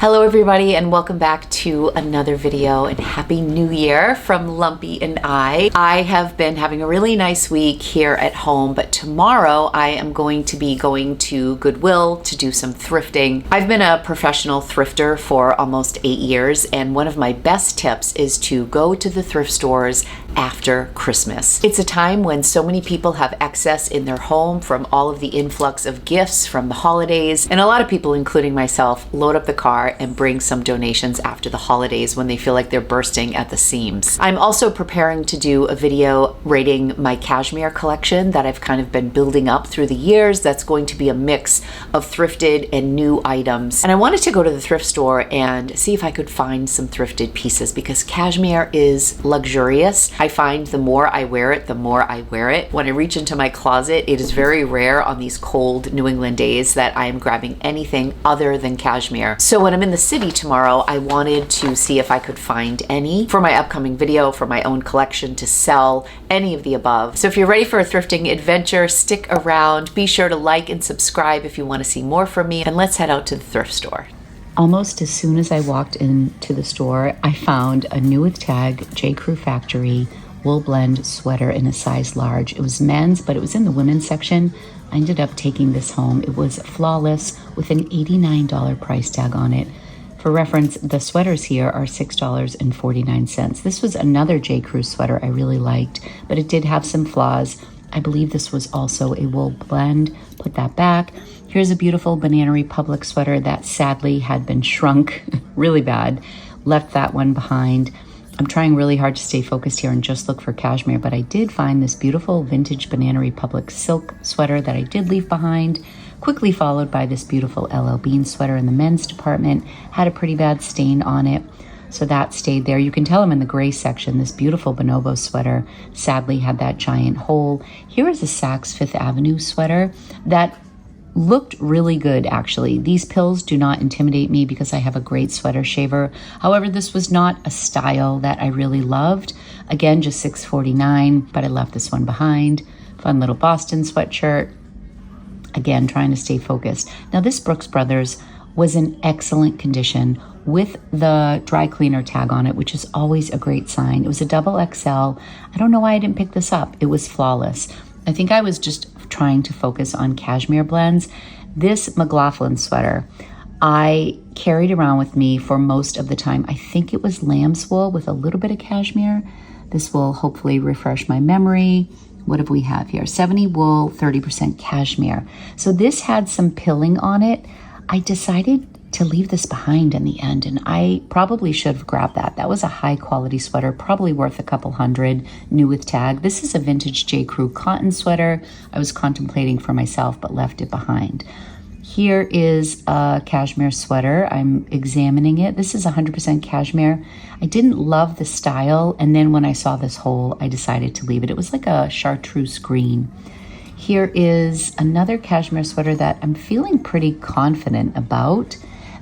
Hello everybody and welcome back to another video and Happy New Year from Lumpy and I. I have been having a really nice week here at home, but tomorrow I am going to be going to Goodwill to do some thrifting. I've been a professional thrifter for almost 8 years, and one of my best tips is to go to the thrift stores after Christmas. It's a time when so many people have excess in their home from all of the influx of gifts from the holidays, and a lot of people, including myself, load up the car and bring some donations after the holidays when they feel like they're bursting at the seams. I'm also preparing to do a video rating my cashmere collection that I've kind of been building up through the years. That's going to be a mix of thrifted and new items. And I wanted to go to the thrift store and see if I could find some thrifted pieces because cashmere is luxurious. I find the more I wear it, the more I wear it. When I reach into my closet, it is very rare on these cold New England days that I am grabbing anything other than cashmere. So when I'm in the city tomorrow, I wanted to see if I could find any for my upcoming video, for my own collection to sell, any of the above. So if you're ready for a thrifting adventure, stick around. Be sure to like and subscribe if you want to see more from me, and let's head out to the thrift store. Almost as soon as I walked into the store, I found a new with tag J. Crew Factory wool blend sweater in a size large. It was men's, but it was in the women's section. I ended up taking this home. It was flawless with an $89 price tag on it. For reference, the sweaters here are $6.49. This was another J. Crew sweater I really liked, but it did have some flaws. I believe this was also a wool blend. Put that back. Here's a beautiful Banana Republic sweater that sadly had been shrunk really bad. Left that one behind. I'm trying really hard to stay focused here and just look for cashmere, but I did find this beautiful vintage Banana Republic silk sweater that I did leave behind, quickly followed by this beautiful LL Bean sweater in the men's department. Had a pretty bad stain on it, so that stayed there. You can tell I'm in the gray section. This beautiful bonobo sweater sadly had that giant hole. Here is a Saks Fifth Avenue sweater that looked really good, actually. These pills do not intimidate me because I have a great sweater shaver. However, this was not a style that I really loved. Again, just $6.49, but I left this one behind. Fun little Boston sweatshirt. Again, trying to stay focused. Now, this Brooks Brothers was in excellent condition with the dry cleaner tag on it, which is always a great sign. It was a double XL. I don't know why I didn't pick this up. It was flawless. I think I was just trying to focus on cashmere blends. This McLaughlin sweater I carried around with me for most of the time. I think it was lamb's wool with a little bit of cashmere. This will hopefully refresh my memory. What do we have here? 70 wool, 30% cashmere. So this had some pilling on it. I decided to leave this behind in the end, and I probably should have grabbed that. That was a high quality sweater, probably worth a couple hundred, new with tag. This is a vintage J. Crew cotton sweater. I was contemplating for myself, but left it behind. Here is a cashmere sweater. I'm examining it. This is 100% cashmere. I didn't love the style, and then when I saw this hole, I decided to leave it. It was like a chartreuse green. Here is another cashmere sweater that I'm feeling pretty confident about.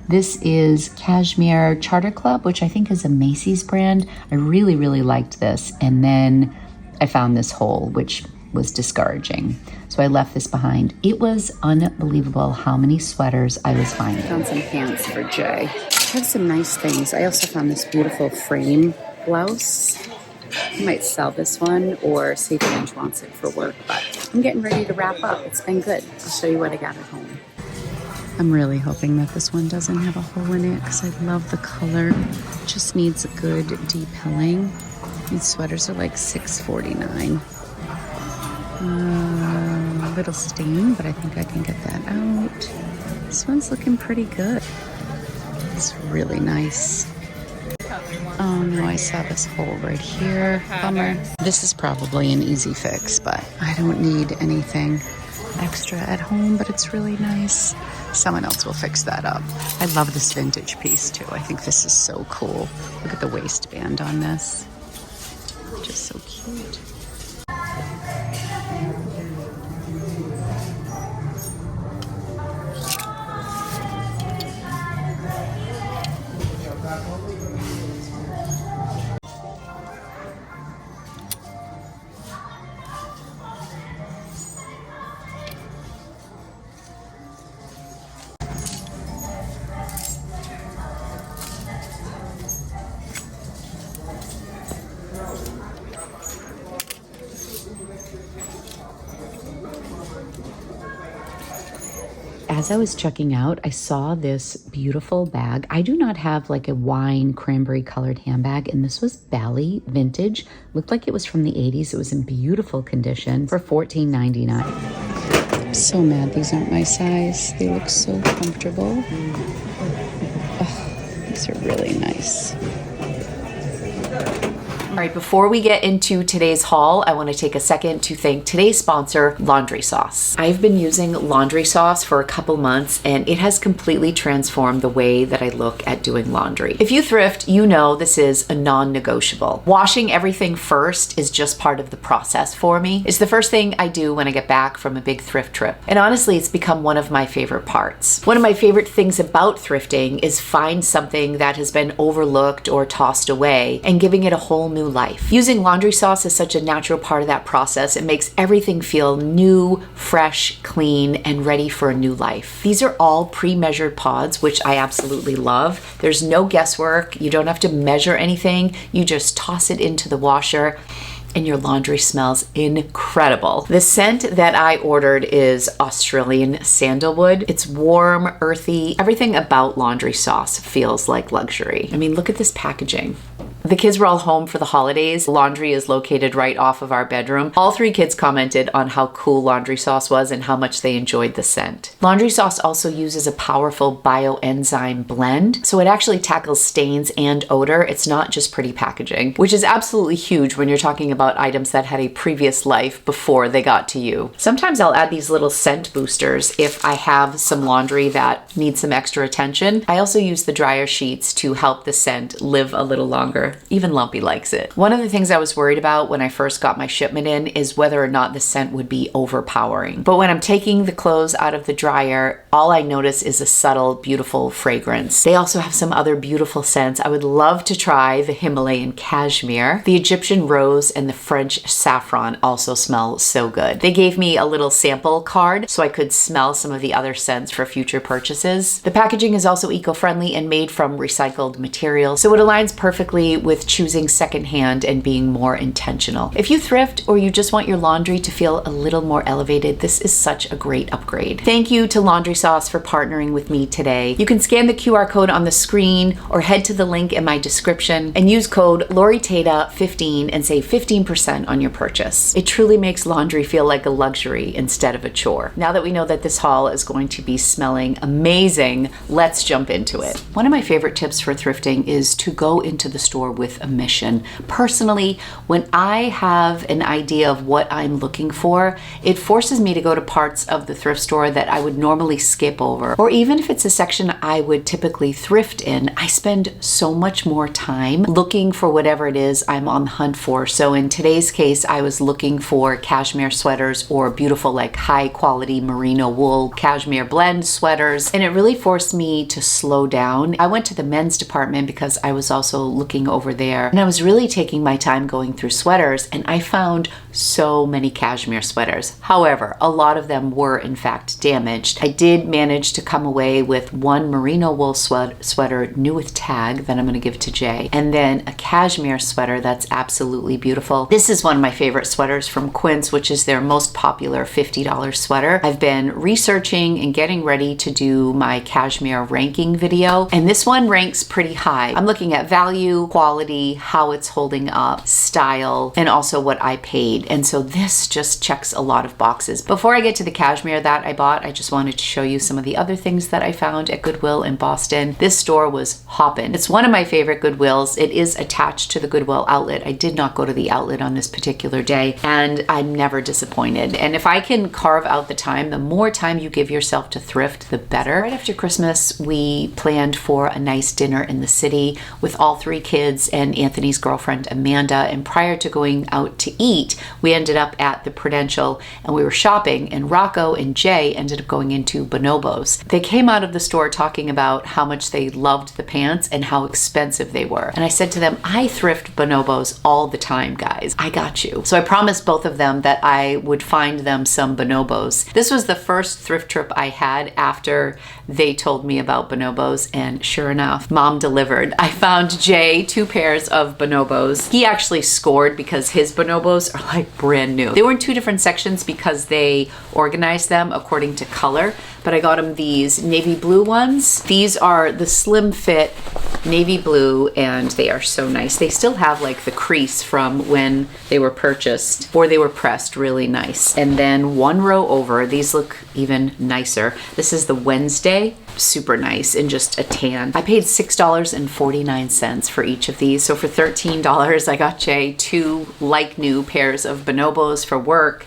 This is Cashmere Charter Club, which I think is a Macy's brand. I really, really liked this. And then I found this hole, which was discouraging. So I left this behind. It was unbelievable how many sweaters I was finding. Found some pants for Jay. I have some nice things. I also found this beautiful frame blouse. I might sell this one or see if Ange wants it for work, but I'm getting ready to wrap up. It's been good. I'll show you what I got at home. I'm really hoping that this one doesn't have a hole in it because I love the color. It just needs a good de-pilling. These sweaters are like $6.49. A little stain, but I think I can get that out. This one's looking pretty good. It's really nice. Oh no, I saw this hole right here. Bummer. This is probably an easy fix, but I don't need anything extra at home, but it's really nice. Someone else will fix that up. I love this vintage piece too. I think this is so cool. Look at the waistband on this. Just so cute. As I was checking out, I saw this beautiful bag. I do not have like a wine cranberry colored handbag, and this was Bally vintage. Looked like it was from the 80s. It was in beautiful condition for $14.99. I'm so mad these aren't my size. They look so comfortable. Oh, these are really nice. All right, before we get into today's haul, I want to take a second to thank today's sponsor, Laundry Sauce. I've been using Laundry Sauce for a couple months, and it has completely transformed the way that I look at doing laundry. If you thrift, you know this is a non-negotiable. Washing everything first is just part of the process for me. It's the first thing I do when I get back from a big thrift trip. And honestly, it's become one of my favorite parts. One of my favorite things about thrifting is find something that has been overlooked or tossed away and giving it a whole new life. Using Laundry Sauce is such a natural part of that process. It makes everything feel new, fresh, clean, and ready for a new life. These are all pre-measured pods, which I absolutely love. There's no guesswork. You don't have to measure anything. You just toss it into the washer and your laundry smells incredible. The scent that I ordered is Australian sandalwood. It's warm, earthy. Everything about Laundry Sauce feels like luxury. I mean, look at this packaging. The kids were all home for the holidays. Laundry is located right off of our bedroom. All 3 kids commented on how cool Laundry Sauce was and how much they enjoyed the scent. Laundry Sauce also uses a powerful bioenzyme blend, so it actually tackles stains and odor. It's not just pretty packaging, which is absolutely huge when you're talking about items that had a previous life before they got to you. Sometimes I'll add these little scent boosters if I have some laundry that needs some extra attention. I also use the dryer sheets to help the scent live a little longer. Even Lumpy likes it. One of the things I was worried about when I first got my shipment in is whether or not the scent would be overpowering. But when I'm taking the clothes out of the dryer, all I notice is a subtle, beautiful fragrance. They also have some other beautiful scents. I would love to try the Himalayan cashmere. The Egyptian rose and the French saffron also smell so good. They gave me a little sample card so I could smell some of the other scents for future purchases. The packaging is also eco-friendly and made from recycled materials, so it aligns perfectly with choosing secondhand and being more intentional. If you thrift or you just want your laundry to feel a little more elevated, this is such a great upgrade. Thank you to Laundry Sauce for partnering with me today. You can scan the QR code on the screen or head to the link in my description and use code LORITATA15 and save 15% on your purchase. It truly makes laundry feel like a luxury instead of a chore. Now that we know that this haul is going to be smelling amazing, let's jump into it. One of my favorite tips for thrifting is to go into the store with a mission. Personally, when I have an idea of what I'm looking for, it forces me to go to parts of the thrift store that I would normally skip over. Or even if it's a section I would typically thrift in, I spend so much more time looking for whatever it is I'm on the hunt for. So in today's case, I was looking for cashmere sweaters or beautiful, like high quality merino wool cashmere blend sweaters. And it really forced me to slow down. I went to the men's department because I was also looking over there, and I was really taking my time going through sweaters, and I found so many cashmere sweaters. However, a lot of them were in fact damaged. I did manage to come away with one merino wool sweater new with tag that I'm going to give to Jay, and then a cashmere sweater that's absolutely beautiful. This is one of my favorite sweaters from Quince, which is their most popular $50 sweater. I've been researching and getting ready to do my cashmere ranking video, and this one ranks pretty high. I'm looking at value, quality, how it's holding up, style, and also what I paid. And so this just checks a lot of boxes. Before I get to the cashmere that I bought, I just wanted to show you some of the other things that I found at Goodwill in Boston. This store was hoppin'. It's one of my favorite Goodwills. It is attached to the Goodwill outlet. I did not go to the outlet on this particular day, and I'm never disappointed. And if I can carve out the time, the more time you give yourself to thrift, the better. Right after Christmas, we planned for a nice dinner in the city with all 3 kids and Anthony's girlfriend Amanda, and prior to going out to eat, we ended up at the Prudential and we were shopping, and Rocco and Jay ended up going into Bonobos. They came out of the store talking about how much they loved the pants and how expensive they were. And I said to them, I thrift Bonobos all the time, guys. I got you. So I promised both of them that I would find them some Bonobos. This was the first thrift trip I had after they told me about Bonobos, and sure enough, Mom delivered. I found Jay 2 2 pairs of bonobos. He actually scored because his bonobos are like brand new. They were in 2 different sections because they organized them according to color, but I got him these navy blue ones. These are the slim fit navy blue, and they are so nice. They still have like the crease from when they were purchased, or they were pressed really nice. And then 1 row over, these look even nicer. This is the Wednesday, super nice, in just a tan. I paid $6.49 for each of these. So for $13, I got Jay 2 like new pairs of bonobos for work.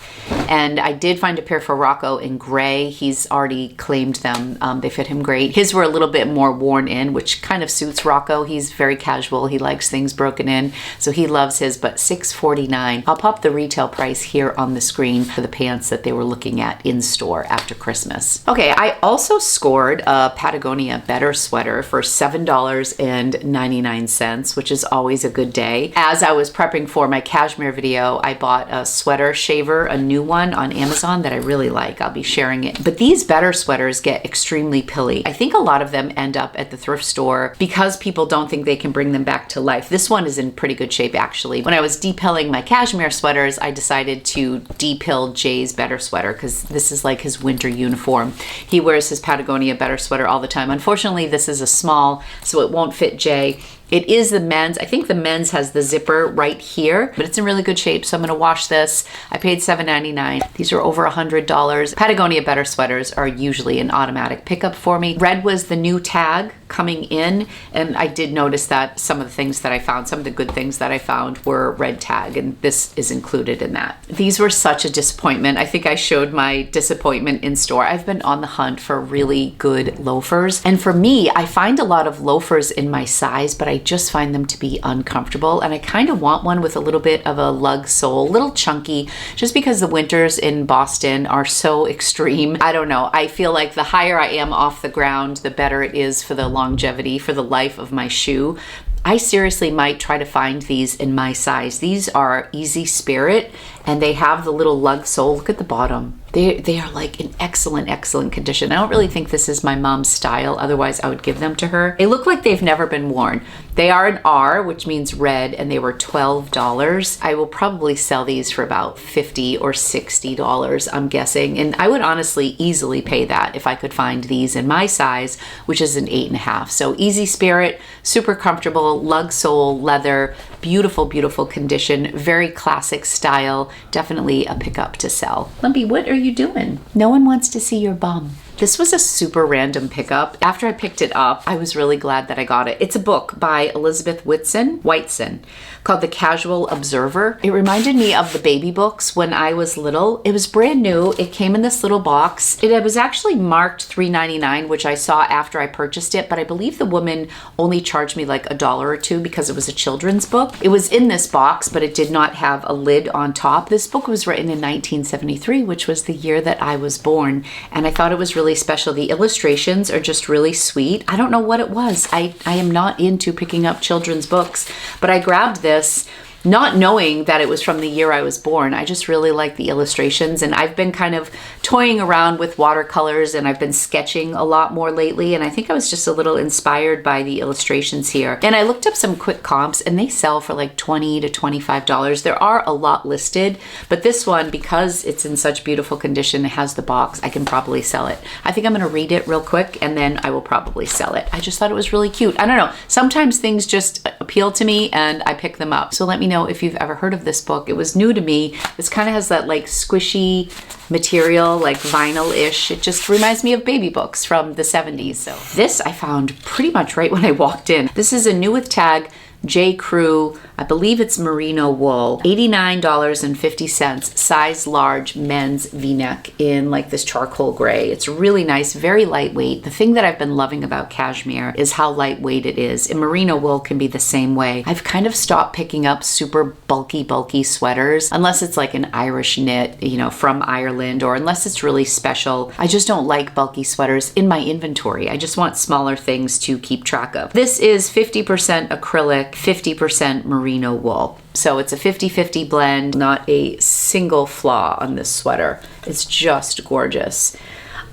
And I did find a pair for Rocco in gray. He's already claimed them. They fit him great. His were a little bit more worn in, which kind of suits Rocco. He's very casual. He likes things broken in, so he loves his, but $6.49. I'll pop the retail price here on the screen for the pants that they were looking at in store after Christmas. Okay, I also scored a Patagonia Better sweater for $7.99, which is always a good day. As I was prepping for my cashmere video, I bought a sweater shaver, a new one on Amazon that I really like. I'll be sharing it. But these Better sweaters get extremely pilly. I think a lot of them end up at the thrift store because people don't think they can bring them back to life. This one is in pretty good shape, actually. When I was depilling my cashmere sweaters, I decided to depill Jay's Better sweater because this is like his winter uniform. He wears his Patagonia Better sweater all the time. Unfortunately, this is a small, so it won't fit Jay. It is the men's. I think the men's has the zipper right here, but it's in really good shape, so I'm gonna wash this. I paid $7.99. These are over $100. Patagonia Better sweaters are usually an automatic pickup for me. Red was the new tag coming in, and I did notice that some of the things that I found, some of the good things that I found were red tag, and this is included in that. These were such a disappointment. I think I showed my disappointment in store. I've been on the hunt for really good loafers, and for me, I find a lot of loafers in my size, but I just find them to be uncomfortable, and I kind of want one with a little bit of a lug sole, a little chunky, just because the winters in Boston are so extreme. I don't know. I feel like the higher I am off the ground, the better it is for the longevity, for the life of my shoe. I seriously might try to find these in my size. These are Easy Spirit, and they have the little lug sole. Look at the bottom. They are like in excellent, excellent condition. I don't really think this is my mom's style. Otherwise, I would give them to her. They look like they've never been worn. They are an R, which means red, and they were $12. I will probably sell these for about $50 or $60, I'm guessing. And I would honestly easily pay that if I could find these in my size, which is an 8.5. So Easy Spirit, super comfortable, lug sole, leather, beautiful, beautiful condition, very classic style. Definitely a pickup to sell. Lumpy, what are you doing? No one wants to see your bum. This was a super random pickup. After I picked it up, I was really glad that I got it. It's a book by Elizabeth Whitson called The Casual Observer. It reminded me of the baby books when I was little. It was brand new. It came in this little box. It was actually marked $3.99, which I saw after I purchased it, but I believe the woman only charged me like $1 or $2 because it was a children's book. It was in this box, but it did not have a lid on top. This book was written in 1973, which was the year that I was born, and I thought it was really special. The illustrations are just really sweet. I don't know what it was. I am not into picking up children's books, but I grabbed this not knowing that it was from the year I was born. I just really like the illustrations, and I've been kind of toying around with watercolors, and I've been sketching a lot more lately, and I think I was just a little inspired by the illustrations here. And I looked up some quick comps, and they sell for like $20 to $25. There are a lot listed, but this one, because it's in such beautiful condition, it has the box, I can probably sell it. I think I'm gonna read it real quick, and then I will probably sell it. I just thought it was really cute. I don't know, sometimes things just appeal to me and I pick them up. So let me know if you've ever heard of this book. It was new to me. This kind of has that like squishy material, like vinyl-ish. It just reminds me of baby books from the 70s. So this I found pretty much right when I walked in. This is a new with tag, J. Crew, I believe it's merino wool, $89.50, size large men's v-neck in like this charcoal gray. It's really nice, very lightweight. The thing that I've been loving about cashmere is how lightweight it is, and merino wool can be the same way. I've kind of stopped picking up super bulky sweaters, unless it's like an Irish knit, you know, from Ireland, or unless it's really special. I just don't like bulky sweaters in my inventory. I just want smaller things to keep track of. This is 50% acrylic, 50% merino wool. So it's a 50-50 blend, not a single flaw on this sweater. It's just gorgeous.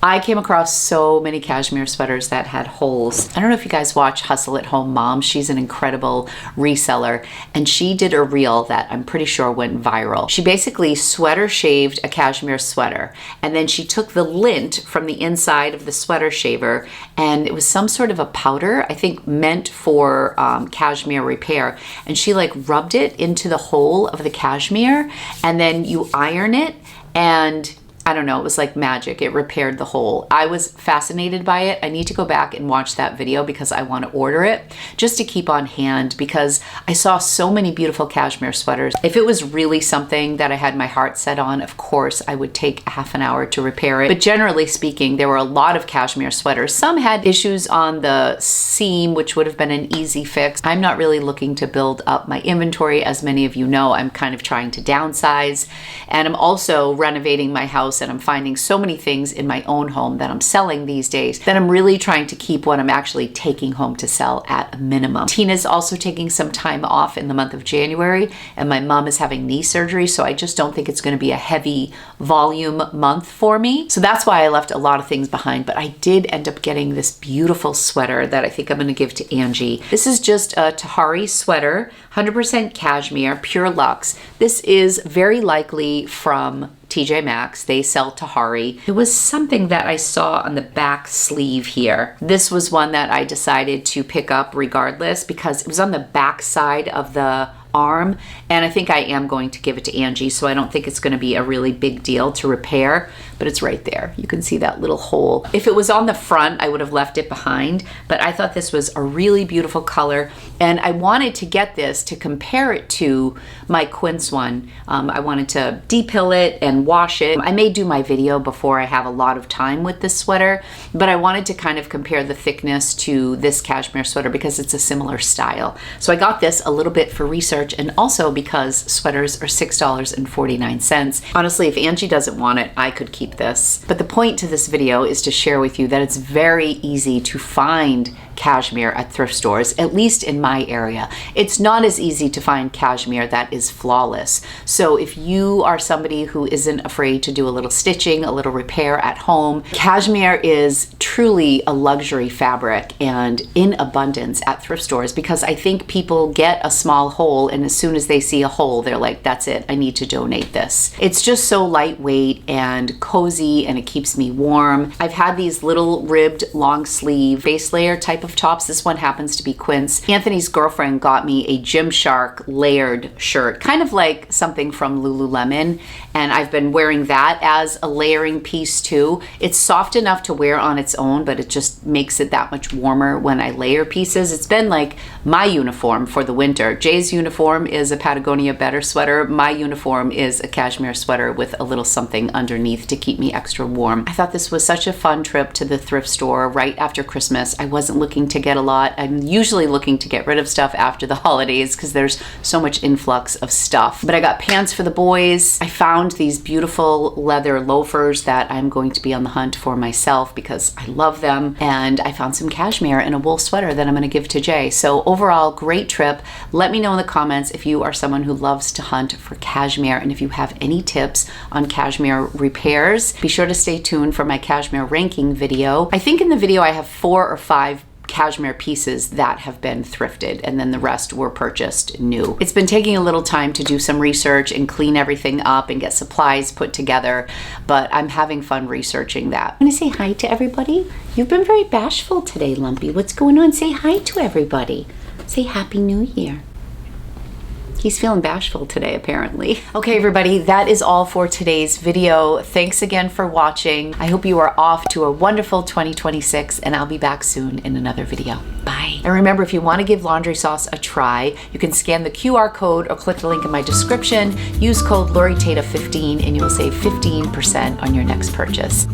I came across so many cashmere sweaters that had holes. I don't know if you guys watch Hustle at Home Mom. She's an incredible reseller, and she did a reel that I'm pretty sure went viral. She basically sweater shaved a cashmere sweater, and then she took the lint from the inside of the sweater shaver, and it was some sort of a powder, I think meant for cashmere repair, and she like rubbed it into the hole of the cashmere, and then you iron it, and I don't know, it was like magic. It repaired the hole. I was fascinated by it. I need to go back and watch that video because I want to order it just to keep on hand, because I saw so many beautiful cashmere sweaters. If it was really something that I had my heart set on, of course, I would take half an hour to repair it. But generally speaking, there were a lot of cashmere sweaters. Some had issues on the seam, which would have been an easy fix. I'm not really looking to build up my inventory. As many of you know, I'm kind of trying to downsize, and I'm also renovating my house, and I'm finding so many things in my own home that I'm selling these days that I'm really trying to keep what I'm actually taking home to sell at a minimum. Tina's also taking some time off in the month of January, and my mom is having knee surgery, so I just don't think it's going to be a heavy volume month for me. So that's why I left a lot of things behind, but I did end up getting this beautiful sweater that I think I'm going to give to Angie. This is just a Tahari sweater, 100% cashmere, pure luxe. This is very likely from TJ Maxx. They sell Tahari. It was something that I saw on the back sleeve here. This was one that I decided to pick up regardless because it was on the back side of the arm, and I think I am going to give it to Angie, so I don't think it's going to be a really big deal to repair, but it's right there. You can see that little hole. If it was on the front, I would have left it behind, but I thought this was a really beautiful color, and I wanted to get this to compare it to my Quince one. I wanted to depill it and wash it. I may do my video before I have a lot of time with this sweater, but I wanted to kind of compare the thickness to this cashmere sweater because it's a similar style. So I got this a little bit for research, and also because sweaters are $6.49. Honestly, if Angie doesn't want it, I could keep this. But the point to this video is to share with you that it's very easy to find cashmere at thrift stores, at least in my area. It's not as easy to find cashmere that is flawless. So if you are somebody who isn't afraid to do a little stitching, a little repair at home, cashmere is truly a luxury fabric and in abundance at thrift stores, because I think people get a small hole, and as soon as they see a hole, they're like, that's it, I need to donate this. It's just so lightweight and cozy, and it keeps me warm. I've had these little ribbed long sleeve base layer type of tops. This one happens to be Quince. Anthony's girlfriend got me a Gymshark layered shirt, kind of like something from Lululemon, and I've been wearing that as a layering piece too. It's soft enough to wear on its own, but it just makes it that much warmer when I layer pieces. It's been like my uniform for the winter. Jay's uniform is a Patagonia Better sweater. My uniform is a cashmere sweater with a little something underneath to keep me extra warm. I thought this was such a fun trip to the thrift store right after Christmas. I wasn't looking to get a lot. I'm usually looking to get rid of stuff after the holidays because there's so much influx of stuff. But I got pants for the boys. I found these beautiful leather loafers that I'm going to be on the hunt for myself because I love them. And I found some cashmere in a wool sweater that I'm going to give to Jay. So overall, great trip. Let me know in the comments if you are someone who loves to hunt for cashmere, and if you have any tips on cashmere repairs. Be sure to stay tuned for my cashmere ranking video. I think in the video I have 4 or 5 cashmere pieces that have been thrifted, and then the rest were purchased new. It's been taking a little time to do some research and clean everything up and get supplies put together, but I'm having fun researching that. I'm gonna say hi to everybody. You've been very bashful today, Lumpy. What's going on? Say hi to everybody. Say Happy New Year. He's feeling bashful today, apparently. Okay, everybody, that is all for today's video. Thanks again for watching. I hope you are off to a wonderful 2026, and I'll be back soon in another video. Bye. And remember, if you want to give laundry sauce a try, you can scan the QR code or click the link in my description. Use code LORITATA15 and you'll save 15% on your next purchase.